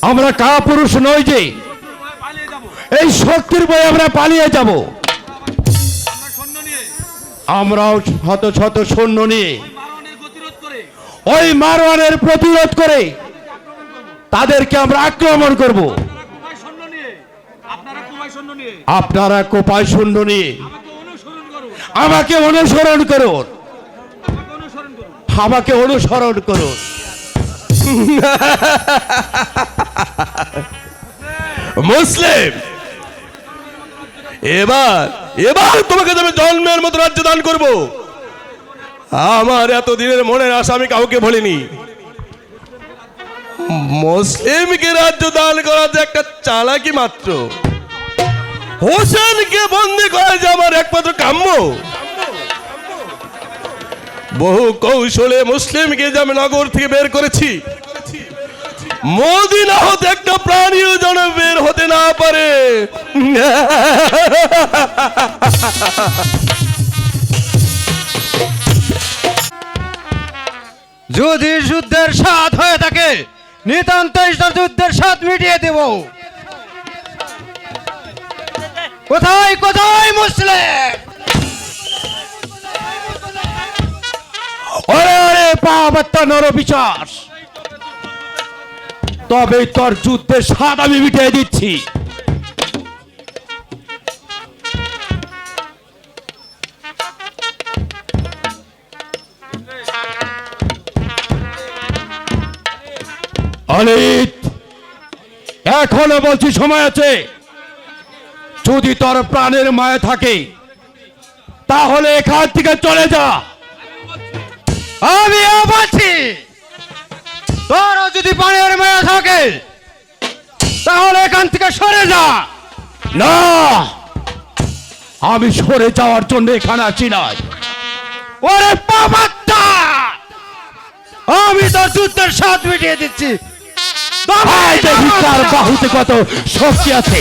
আমরা কাপুরুষ নই যে এই শক্তির বই আমরা পালিয়ে যাব। আমরাও শত শত সৈন্য নিয়ে ওই মারওয়ানের প্রতিরোধ করে তাদেরকে আমরা আক্রমণ করব। আপনারা কোপায় সৈন্য নিয়ে আমাকে অনুসরণ করুন, আমাকে অনুসরণ করুন। মুসলিম, এবার এবার তোমাকে আমি জন্মের মতো রাজ্য দান করব। আমার এতদিনের মনের আশা আমি কাউকে বলিনি। মুসলিমকে রাজ্য দান করা যে একটা চালাকি মাত্র। হোসেনকে বন্দি করা যে আমার একমাত্র কাম্য। বহু কৌশলে মুসলিমকে যে আমি নগর থেকে বের করেছি, মদিনা হতে একটা প্রাণীও যেন বের হতে না পারে। যদি যুদ্ধের স্বাদ হয়ে থাকে নিতান্তই যুদ্ধের স্বাদ মিটিয়ে দেব। কোথায় কোথায় মুসলিম? ওরে ওরে পাবাত্তা নর বিচার, তবে তোর যুদ্ধের স্বাদ আমি মিটিয়ে দিচ্ছি। অলিত, এখনো বলছি সময় আছে। যদি তোর প্রাণের মায়া থাকে তাহলে এখান থেকে চলে যা। আমিও বলছি তোর যদি পানির মায়া থাকে তাহলে এখান থেকে সরে যা। না, আমি সরে যাওয়ার জন্য এখানে আছি না। ওরে বাবাটা, আমি তোর যুদ্ধের স্বাদ মিটিয়ে দিচ্ছি। আয় দেখি তার বাহুতে কত শক্তি আছে।